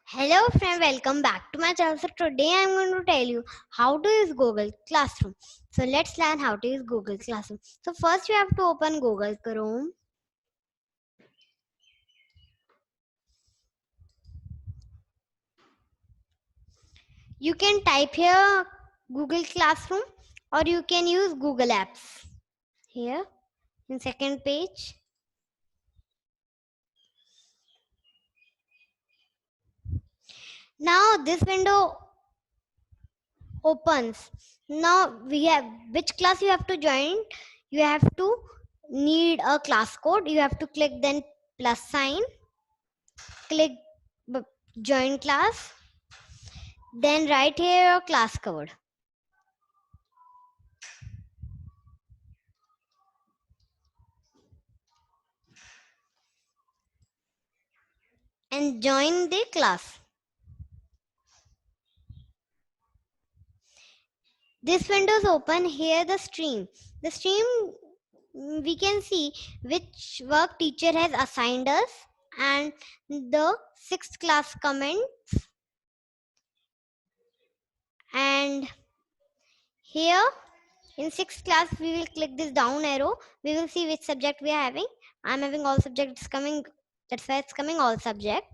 Hello friend, welcome back to my channel. So today I'm going to tell you how to use Google Classroom. So let's learn how to use Google Classroom. So first you have to open Google Chrome. You can type here Google Classroom or you can use Google Apps. Here in second page. Now this window opens. Now we have which class you have to join. You have to need a class code. You have to click then plus sign. Click join class, then write here your class code and join the class. This window is open. Here the stream, we can see which work teacher has assigned us and the sixth class comment. And here in sixth class we will click this down arrow. We will see which subject we are having. I'm having all subjects coming, that's why it's coming all subject.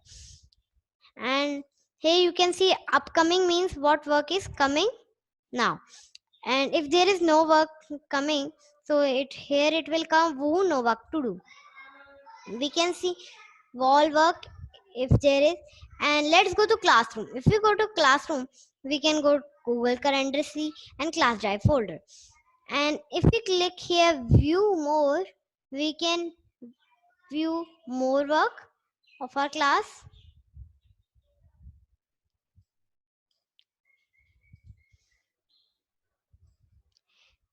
And here you can see upcoming means what work is coming now. And if there is no work coming, so here it will come who no work to do. We can see wall work if there is. And let's go to classroom. If we go to classroom, we can go Google Calendar, see, and class drive folder. And if we click here view more, we can view more work of our class.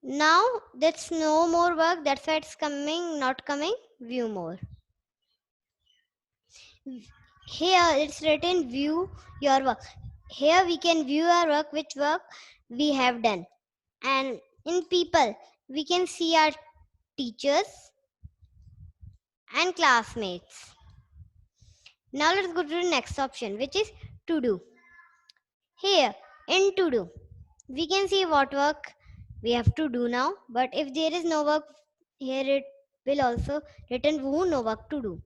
Now that's no more work, that's why it's coming, not coming, view more. Here it's written view your work. Here we can view our work, which work we have done. And in people, we can see our teachers and classmates. Now let's go to the next option, which is to do. Here in to do, we can see what work we have to do now. But if there is no work, here it will also written who no work to do.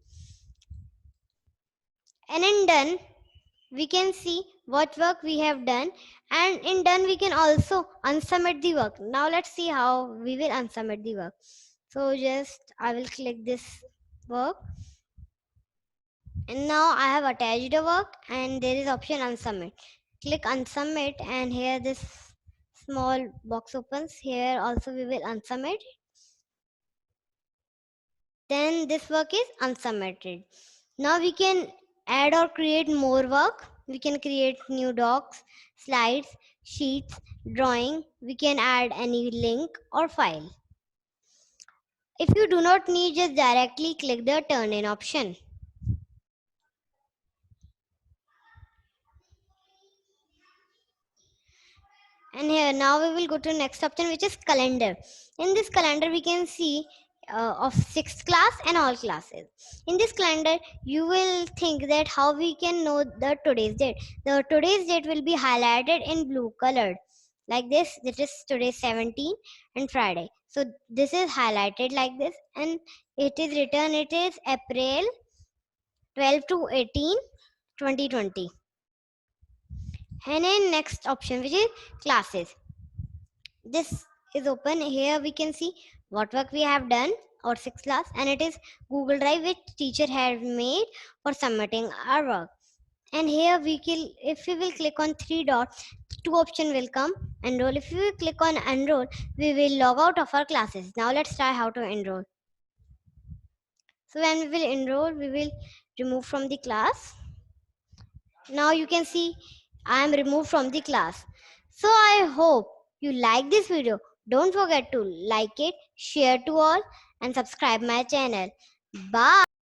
And in done, we can see what work we have done, and in done we can also unsubmit the work. Now let's see how we will unsubmit the work. So just I will click this work, and now I have attached the work and there is option unsubmit. Click unsubmit and here this small box opens. Here also we will unsubmit. Then this work is unsubmitted. Now we can add or create more work. We can create new docs, slides, sheets, drawing. We can add any link or file. If you do not need, just directly click the turn in option. And here now we will go to next option, which is calendar. In this calendar we can see of sixth class and all classes. In this calendar you will think that how we can know the today's date. The today's date will be highlighted in blue colored like this. This is today 17 and Friday, so this is highlighted like this, and it is written, it is April 12 to 18 2020. And in next option, which is classes, this is open. Here we can see what work we have done or sixth class, and it is Google Drive which teacher has made for submitting our work. And here we can, if we will click on three dots, two option will come. Enroll. If we click on enroll, we will log out of our classes. Now let's try how to enroll. So when we will enroll, we will remove from the class. Now you can see I am removed from the class. So I hope you like this video. Don't forget to like it, share to all, and subscribe my channel. Bye.